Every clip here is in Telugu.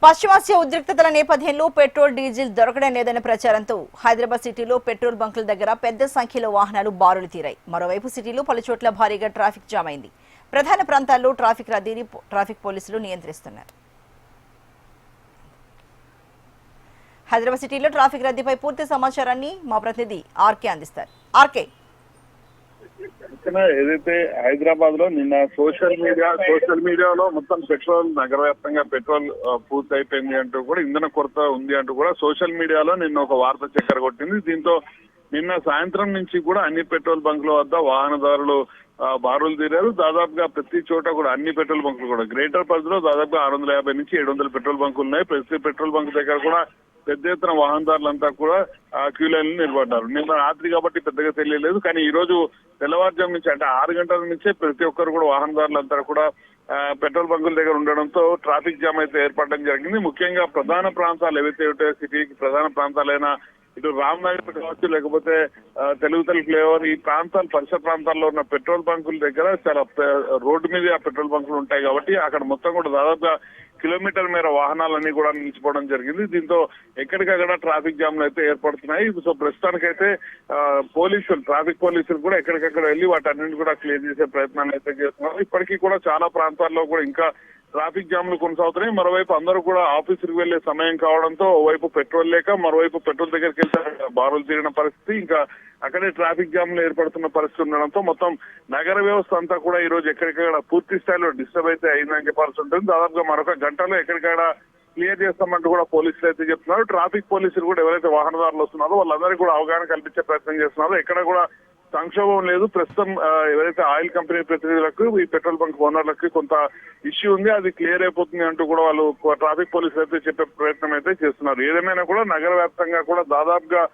పశ్చిమాసియా ఉద్రిక్తతల నేపథ్యంలో పెట్రోల్ డీజిల్ దొరకడం లేదనే ప్రచారంతో హైదరాబాద్ సిటీలో పెట్రోల్ బంకుల దగ్గర పెద్ద సంఖ్యలో వాహనాలు బారులు తీరాయి. మరోవైపు సిటీలో పలుచోట్ల భారీగా ట్రాఫిక్ జామ్ అయింది. ప్రధాన ప్రాంతాల్లో ట్రాఫిక్ రద్దీని ట్రాఫిక్ పోలీసులు నియంత్రిస్తున్నారు. హైదరాబాద్ సిటీలో ట్రాఫిక్ రద్దీపై పూర్తి సమాచారాన్ని మా ప్రతినిధి ఆర్కే అందిస్తారు. ఆర్కే, ఏదైతే హైదరాబాద్ లో నిన్న సోషల్ మీడియాలో మొత్తం పెట్రోల్ నగర వ్యాప్తంగా పెట్రోల్ పూర్తి అయిపోయింది అంటూ కూడా ఇంధన కొరత ఉంది అంటూ కూడా సోషల్ మీడియాలో నిన్న ఒక వార్త చక్కర కొట్టింది. దీంతో నిన్న సాయంత్రం నుంచి కూడా అన్ని పెట్రోల్ బంకుల వద్ద వాహనదారులు బారులు తీరారు. దాదాపుగా ప్రతి చోట కూడా అన్ని పెట్రోల్ బంకులు కూడా గ్రేటర్ పరిధిలో దాదాపుగా 650 నుంచి 700 పెట్రోల్ బంకులు ఉన్నాయి. ప్రతి పెట్రోల్ బంక్ దగ్గర కూడా పెద్ద ఎత్తున వాహనదారులంతా కూడా క్యూ లైన్ నిలబడ్డారు. నిన్న రాత్రి కాబట్టి పెద్దగా తెలియలేదు, కానీ ఈ రోజు తెల్లవారుజాము నుంచి అంటే 6 గంటల నుంచే ప్రతి ఒక్కరు కూడా వాహనదారులంతా కూడా పెట్రోల్ బంకుల దగ్గర ఉండడంతో ట్రాఫిక్ జామ్ అయితే ఏర్పడడం జరిగింది. ముఖ్యంగా ప్రధాన ప్రాంతాలు ఏవైతే ఉంటాయో సిటీకి ప్రధాన ప్రాంతాలైన ఇటు రామ్నగర్ కావచ్చు, లేకపోతే తెలుగుతల్లి ఫ్లేవర్, ఈ ప్రాంతాలు పరిసర ప్రాంతాల్లో ఉన్న పెట్రోల్ బంకుల దగ్గర చాలా రోడ్డు మీద పెట్రోల్ బంకులు ఉంటాయి కాబట్టి అక్కడ మొత్తం కూడా దాదాపుగా కిలోమీటర్ మేర వాహనాలన్నీ కూడా నిలిచిపోవడం జరిగింది. దీంతో ఎక్కడికక్కడ ట్రాఫిక్ జామ్లు అయితే ఏర్పడుతున్నాయి. సో ప్రస్తుతానికైతే ట్రాఫిక్ పోలీసులు కూడా ఎక్కడికక్కడ వెళ్లి వాటన్నింటిని కూడా క్లియర్ చేసే ప్రయత్నాలు అయితే చేస్తున్నారు. ఇప్పటికీ కూడా చాలా ప్రాంతాల్లో కూడా ఇంకా ట్రాఫిక్ జామ్లు కొనసాగుతున్నాయి. మరోవైపు అందరూ కూడా ఆఫీసులకు వెళ్లే సమయం కావడంతో ఓవైపు పెట్రోల్ లేక మరోవైపు పెట్రోల్ దగ్గరికి వెళ్తే బారులు తీరిన పరిస్థితి, ఇంకా అక్కడే ట్రాఫిక్ జామ్లు ఏర్పడుతున్న పరిస్థితి ఉండడంతో మొత్తం నగర వ్యవస్థ అంతా కూడా ఈ రోజు ఎక్కడికక్కడ పూర్తి స్థాయిలో డిస్టర్బ్ అయితే అయిందని చెప్పాల్సి ఉంటుంది. దాదాపుగా మరొక గంటలో ఎక్కడికక్కడ క్లియర్ చేస్తామంటూ కూడా పోలీసులు అయితే చెప్తున్నారు. ట్రాఫిక్ పోలీసులు కూడా ఎవరైతే వాహనదారులు వస్తున్నారో వాళ్ళందరికీ కూడా అవగాహన కల్పించే ప్రయత్నం చేస్తున్నారో ఎక్కడ కూడా సంక్షోభం లేదు. ప్రస్తుతం ఎవరైతే ఆయిల్ కంపెనీ ప్రతినిధులకు ఈ పెట్రోల్ బంక్ ఓనర్లకి కొంత ఇష్యూ ఉంది, అది క్లియర్ అయిపోతుంది అంటూ కూడా వాళ్ళు ట్రాఫిక్ పోలీసులు అయితే చెప్పే ప్రయత్నం అయితే చేస్తున్నారు. ఏదేమైనా కూడా నగర వ్యాప్తంగా కూడా దాదాపుగా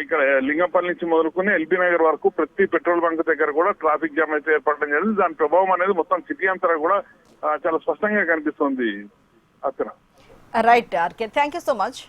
ఇక్కడ లింగంపల్లి నుంచి మొదలుకుని ఎల్బీ నగర్ వరకు ప్రతి పెట్రోల్ బంక్ దగ్గర కూడా ట్రాఫిక్ జామ్ అయితే ఏర్పడడం జరిగింది. దాని ప్రభావం అనేది మొత్తం సిటీ అంతా కూడా చాలా స్పష్టంగా కనిపిస్తుంది. అక్కడ right RK, thank you so much.